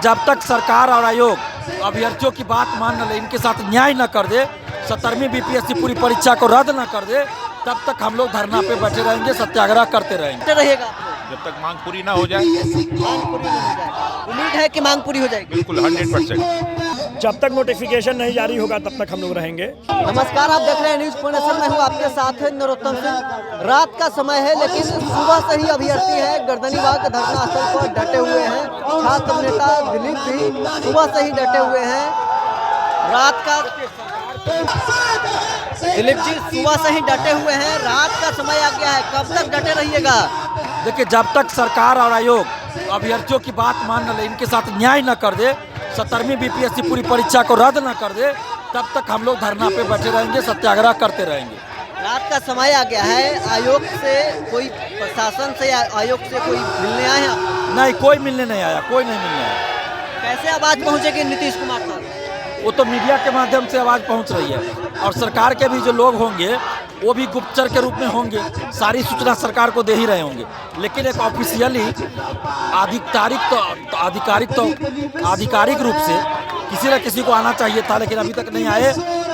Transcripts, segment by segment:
जब तक सरकार और आयोग अभ्यर्थियों की बात मान न ले, इनके साथ न्याय न कर दे, 17वीं बीपीएससी पूरी परीक्षा को रद्द न कर दे, तब तक हम लोग धरना पे बैठे रहेंगे, सत्याग्रह करते रहेंगे। रहेगा जब तक मांग पूरी ना हो जाए। मांग पूरी नहीं हो जाए, उम्मीद है कि मांग पूरी हो जाएगी। बिल्कुल 100%। जब तक नोटिफिकेशन नहीं जारी होगा तब तक हम लोग रहेंगे। नमस्कार, आप देख रहे हैं न्यूज़ पॉइंट। मैं हूं आपके साथ है नरोत्तम सिंह। रात का समय है लेकिन सुबह से ही अभ्यर्थी है गर्दनीबाग धरना स्थल पर डटे हुए हैं। छात्र नेता दिलीप भी सुबह से ही डटे हुए हैं। रात का दिलीप जी सुबह से ही डटे हुए हैं। रात का समय आ गया है, कब तक डटे रहिएगा? देखिए, जब तक सरकार और आयोग अभ्यर्थियों की बात मान न ले, इनके साथ न्याय न कर दे, 17वीं बीपीएससी पूरी परीक्षा को रद्द न कर दे, तब तक हम लोग धरना पे बैठे रहेंगे, सत्याग्रह करते रहेंगे। रात का समय आ गया है, आयोग से कोई प्रशासन से या आयोग से कोई मिलने आए हैं? नहीं, कोई मिलने नहीं आया, कोई नहीं मिलने आया। कैसे आवाज पहुंचेगी नीतीश कुमार तक? वो तो मीडिया के माध्यम से आवाज़ पहुंच रही है, और सरकार के भी जो लोग होंगे वो भी गुप्तचर के रूप में होंगे, सारी सूचना सरकार को दे ही रहे होंगे। लेकिन एक ऑफिशियली आधिकारिक रूप से किसी न किसी को आना चाहिए था, लेकिन अभी तक नहीं आए।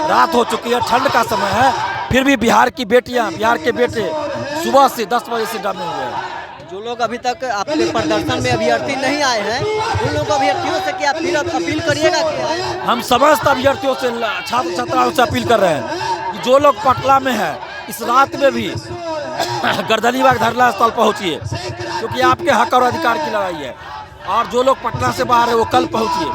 रात हो चुकी है, ठंड का समय है, फिर भी बिहार की बेटियां, बिहार के बेटे सुबह से 10 बजे से डटे हुए हैं। जो लोग अभी तक आपके प्रदर्शन में अभ्यर्थी नहीं आए हैं, उन लोग अभ्यर्थियों से क्या अपील करिएगा? क्या हम समस्त अभ्यर्थियों से, छात्र छात्राओं से अपील कर रहे हैं कि जो लोग पटना में हैं, इस रात में भी गर्दनीबाग धरना स्थल पहुंचिए, क्योंकि आपके हक और अधिकार की लड़ाई है। और जो लोग पटना से बाहर है वो कल पहुंचिए,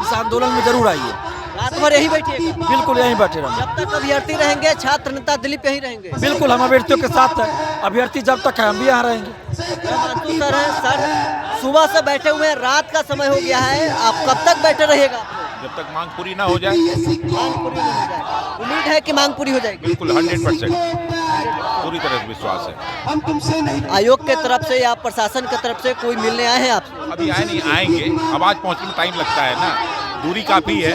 इस आंदोलन में जरूर आइए। रात भर यही बैठिएगा? बिल्कुल यहीं बैठे रहेंगे। जब तक अभ्यर्थी रहेंगे, छात्र नेता दिलीप यहीं रहेंगे? बिल्कुल, हम अभ्यर्थियों के साथ हैं। अभ्यर्थी जब तक है हम भी यहाँ रहेंगे। सर है सर, सुबह से बैठे हुए हैं, रात का समय हो गया है, आप कब तक बैठे रहिएगा? जब तक मांग पूरी ना हो जाए। मांग पूरी नहीं हो जाए, उम्मीद है कि मांग पूरी हो जाएगी। बिल्कुल 100%। पूरी तरह से विश्वास है। आयोग के तरफ से या प्रशासन की तरफ से कोई मिलने आए हैं आपसे? अभी आए नहीं, आएंगे। आवाज पहुंचने में टाइम लगता है ना, दूरी काफी है,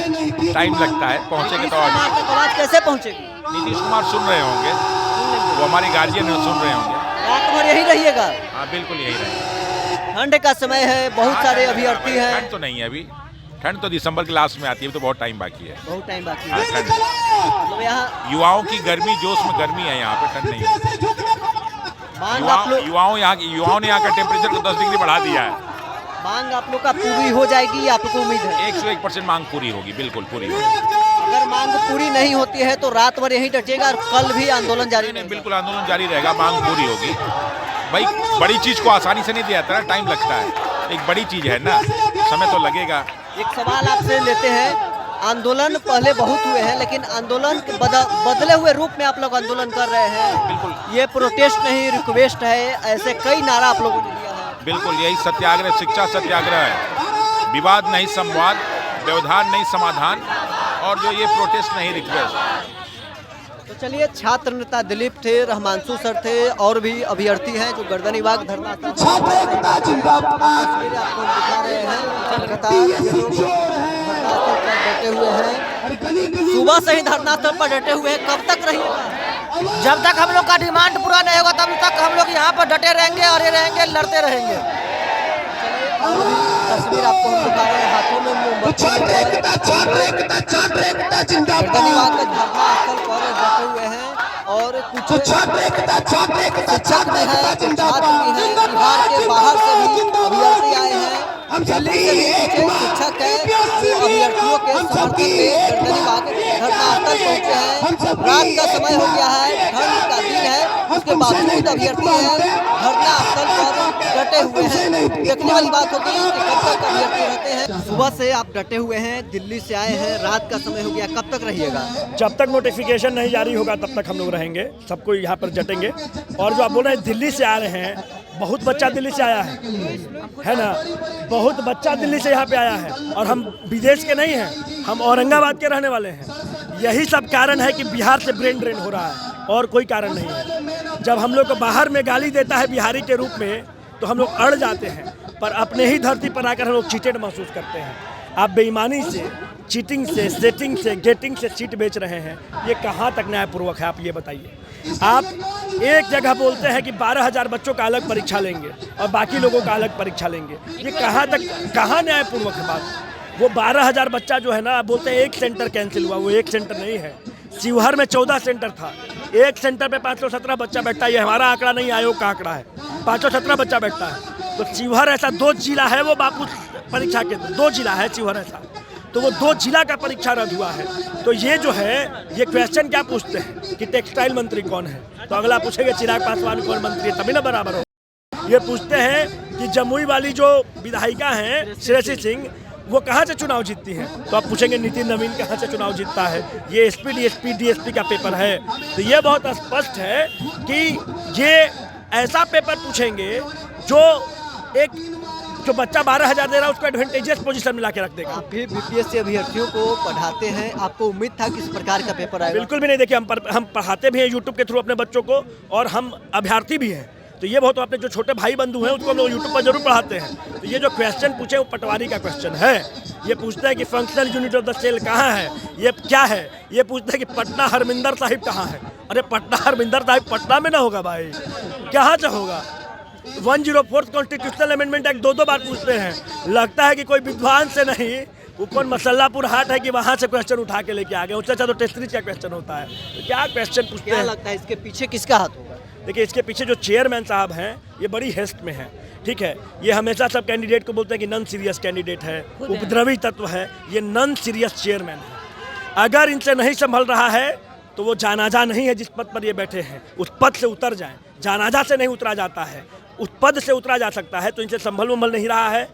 टाइम लगता है, पहुंचेंगे तो। आवाज कैसे पहुंचेगी? नीतीश कुमार सुन रहे होंगे, वो हमारी गार्जियन है, सुन रहे होंगे। रात भर यही रहिएगा? हाँ बिल्कुल यही रहेगा। ठंड का समय है, बहुत सारे अभ्यर्थी हैं। ठंड तो नहीं है अभी, ठंड तो दिसंबर के लास्ट में आती है, तो बहुत टाइम बाकी है। बहुत टाइम बाकी हाँ, है। ठंड। तो यहाँ युवाओं की गर्मी, जोश में गर्मी है, यहाँ पे ठंड नहीं है। मांग आप लोग युवाओं ने यहाँ का टेम्परेचर को 10 डिग्री बढ़ा दिया है। मांग आप लोग का पूरी हो जाएगी, आपको उम्मीद है? 101% मांग पूरी होगी, बिल्कुल पूरी होगी। अगर मांग पूरी नहीं होती है तो रात भर यहीं डटेगा और कल भी आंदोलन जारी नहीं, रहेगा? बिल्कुल आंदोलन जारी रहेगा, मांग पूरी होगी। भाई बड़ी चीज को आसानी से नहीं दिया जाता ना, टाइम लगता है, एक बड़ी चीज है ना, समय तो लगेगा। एक सवाल आपसे लेते हैं, आंदोलन पहले बहुत हुए हैं, लेकिन आंदोलन के बदले हुए रूप में आप लोग आंदोलन कर रहे हैं। बिल्कुल, ये प्रोटेस्ट नहीं, रिक्वेस्ट है, ऐसे कई नारा आप लोगों ने दिया है। बिल्कुल यही सत्याग्रह, शिक्षा सत्याग्रह है। विवाद नहीं संवाद, व्यवधान नहीं समाधान, और जो ये प्रोटेस्ट नहीं रिक्वेस्ट। तो चलिए, छात्र नेता दिलीप थे, रहमांशु सर थे, और भी अभ्यर्थी हैं जो गर्दनीबाग धरना आपको दिखा रहे हैं। डटे हुए हैं, सुबह से ही धरना स्थल पर डटे हुए हैं। कब तक रहिएगा? जब तक हम लोग का डिमांड पूरा नहीं होगा तब तक हम लोग यहाँ पर डटे रहेंगे, अरे रहेंगे, लड़ते रहेंगे। तस्वीर आपको हम दिखा रहे हैं, हाथों में मोमबत्ती गर्दनीबाग के धरना स्थल पर डटे हुए हैं। और कुछ शिक्षक भी हैं, छात्र भी हैं, बिहार के बाहर से भी अभ्यर्थी आए हैं। दिल्ली से भी कुछ शिक्षक हैं जो अभ्यर्थियों के समर्थन में गर्दनीबाग धरना स्थल पहुंचे हैं। रात का समय हो गया है, ठंड का दिन है, उसके बावजूद अभ्यर्थी हैं धरना स्थल पर डटे हुए हैं। देखने वाली बात होगी कि कब तक अभ्यर्थी रहते हैं। सुबह से आप डटे हुए हैं, दिल्ली से आए हैं, रात का समय हो गया, कब तक रहिएगा? जब तक नोटिफिकेशन नहीं जारी होगा तब तक हम लोग रहेंगे, सबको यहाँ पर जटेंगे। और जो आप बोल रहे हैं दिल्ली से आ रहे हैं, बहुत बच्चा दिल्ली से आया है ना, बहुत बच्चा दिल्ली से यहाँ पे आया है। और हम विदेश के नहीं हैं, हम औरंगाबाद के रहने वाले हैं। यही सब कारण है कि बिहार से ब्रेन ड्रेन हो रहा है, और कोई कारण नहीं है। जब हम लोग को बाहर में गाली देता है बिहारी के रूप में, तो हम लोग अड़ जाते हैं, पर अपने ही धरती पर आकर हम लोग चीटेड महसूस करते हैं। आप बेईमानी से, चीटिंग से, सेटिंग से, गेटिंग से सीट बेच रहे हैं। ये कहाँ तक न्यायपूर्वक है, आप ये बताइए। आप एक जगह बोलते हैं कि 12,000 बच्चों का अलग परीक्षा लेंगे और बाकी लोगों का अलग परीक्षा लेंगे। ये कहाँ न्यायपूर्वक है बात। वो 12,000 बच्चा जो है ना, आप बोलते हैं एक सेंटर कैंसिल हुआ, वो एक सेंटर नहीं है। शिवहर में 14 सेंटर था, एक सेंटर पे 517 बच्चा बैठता है। ये हमारा आंकड़ा नहीं, आयोग का आंकड़ा है। 517 बच्चा बैठता है। तो शिवहर ऐसा 2 जिला है, वो बापू परीक्षा केंद्र 2 जिला है शिवहर ऐसा, तो वो 2 जिला का परीक्षा रद्द हुआ है। तो ये जो है, ये क्वेश्चन क्या पूछते हैं कि टेक्सटाइल मंत्री कौन है, तो अगला पूछेगा चिराग पासवान कौन मंत्री है, तभी ना बराबर हो। ये पूछते हैं कि जमुई वाली जो विधायिका हैं श्रेयसी सिंह, वो कहाँ से चुनाव जीतती हैं, तो आप पूछेंगे नितिन नवीन कहाँ से चुनाव जीतता है। ये एसपी डीएसपी का पेपर है। तो ये बहुत स्पष्ट है कि ये ऐसा पेपर पूछेंगे जो बच्चा 12,000 दे रहा है उसको एडवांटेजियस पोजीशन में ला के रख देगा। आप भी बीपीएससी अभ्यर्थियों को पढ़ाते हैं, आपको उम्मीद था कि इस प्रकार का पेपर आएगा? बिल्कुल भी नहीं। देखिए, हम पढ़ाते भी हैं यूट्यूब के थ्रू अपने बच्चों को, और हम अभ्यर्थी भी हैं। तो ये बहुत अपने जो छोटे भाई बंधु हैं उसको हम लोग यूट्यूब पर जरूर पढ़ाते हैं। तो ये जो क्वेश्चन पूछे वो पटवारी का क्वेश्चन है। ये पूछते हैं कि functional unit of the cell कहाँ है, ये क्या है। ये पूछते हैं कि पटना हरमिंदर साहिब कहाँ है। अरे पटना हरमिंदर साहिब पटना में ना होगा भाई, कहाँ से होगा। 104 कॉन्स्टिट्यूशनल अमेंडमेंट एक्ट 2 बार पूछते हैं। लगता है कि कोई विद्वान से नहीं, वो कौन मसल्लापुर हाट है कि वहाँ से क्वेश्चन उठा के लेके आ गए। उससे अच्छा तो टेस्ट सीरीज का क्वेश्चन होता है। तो क्या क्वेश्चन पूछते हैं। क्या लगता है इसके पीछे किसका हाथ होगा? देखिए, इसके पीछे जो चेयरमैन साहब हैं ये बड़ी हेस्ट में हैं, ठीक है। ये हमेशा सब कैंडिडेट को बोलते हैं कि नॉन सीरियस कैंडिडेट है, उपद्रवी तत्व है। ये नॉन सीरियस चेयरमैन है। अगर इनसे नहीं संभल रहा है तो वो जानाजा नहीं है जिस पद पर ये बैठे हैं, उस पद से उतर जाएं। जानाजा से नहीं उतरा जाता है, उस पद से उतरा जा सकता है। तो इनसे संभल नहीं रहा है।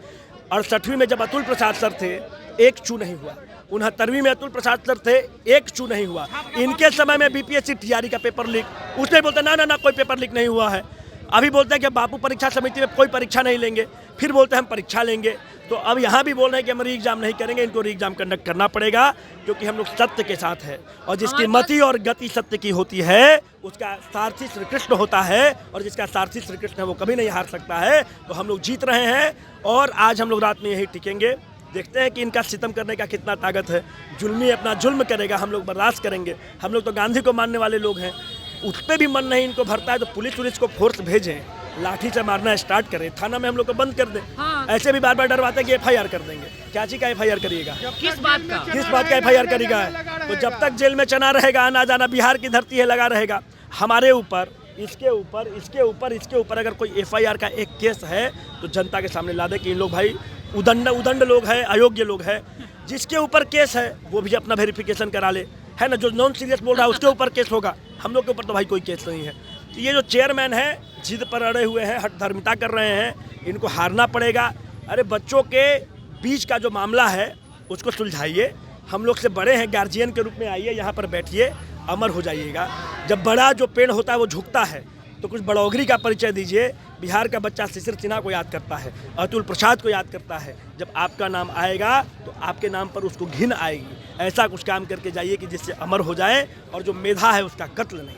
68वीं में जब अतुल प्रसाद सर थे, 1 चू नहीं हुआ। 69वीं में अतुल प्रसाद सर थे, 1 चू नहीं हुआ। इनके समय में बीपीएससी टीआरई का पेपर लीक, उसने बोलते ना कोई पेपर लीक नहीं हुआ है। अभी बोलते हैं कि बापू परीक्षा समिति में कोई परीक्षा नहीं लेंगे, फिर बोलते हैं हम परीक्षा लेंगे। तो अब यहाँ भी बोल रहे हैं कि हम री एग्जाम नहीं करेंगे, इनको री एग्जाम कंडक्ट करना पड़ेगा, क्योंकि हम लोग सत्य के साथ है। और जिसकी मति और गति सत्य की होती है उसका सारथी श्री कृष्ण होता है, और जिसका सारथी श्री कृष्ण है वो कभी नहीं हार सकता है। तो हम लोग जीत रहे हैं, और आज हम लोग रात में यही टिकेंगे। देखते हैं कि इनका सितम करने का कितना ताकत है। जुल्मी अपना जुल्म करेगा, हम लोग बर्दाश्त करेंगे। हम लोग तो गांधी को मानने वाले लोग हैं। उस पर भी मन नहीं इनको भरता है तो पुलिस को फोर्स भेजें, लाठी से मारना स्टार्ट करें, थाना में हम लोग को बंद कर दें। हाँ। ऐसे भी बार बार डरवाते हैं कि FIR कर देंगे। क्या चीज़ का FIR करिएगा, किस बात का FIR करेगा। तो जब तक जेल में चना रहेगा, आना जाना बिहार की धरती है लगा रहेगा। हमारे ऊपर, इसके ऊपर अगर कोई FIR का एक केस है तो जनता के सामने ला दे कि इन लोग भाई उदंड लोग हैं, अयोग्य लोग हैं। जिसके ऊपर केस है वो भी अपना वेरिफिकेशन करा ले, है ना। जो नॉन सीरियस बोल रहा है उसके ऊपर केस होगा, हम लोग के ऊपर तो भाई कोई केस नहीं है। तो ये जो चेयरमैन है जिद पर अड़े हुए हैं, हठधर्मिता कर रहे हैं, इनको हारना पड़ेगा। अरे बच्चों के बीच का जो मामला है उसको सुलझाइए। हम लोग से बड़े हैं, गार्जियन के रूप में आइए, यहाँ पर बैठिए, अमर हो जाइएगा। जब बड़ा जो पेड़ होता है वो झुकता है, तो कुछ बड़ोगरी का परिचय दीजिए। बिहार का बच्चा शिशिर सिन्हा को याद करता है, अतुल प्रसाद को याद करता है। जब आपका नाम आएगा तो आपके नाम पर उसको घिन आएगी। ऐसा कुछ काम करके जाइए कि जिससे अमर हो जाए, और जो मेधा है उसका कत्ल नहीं।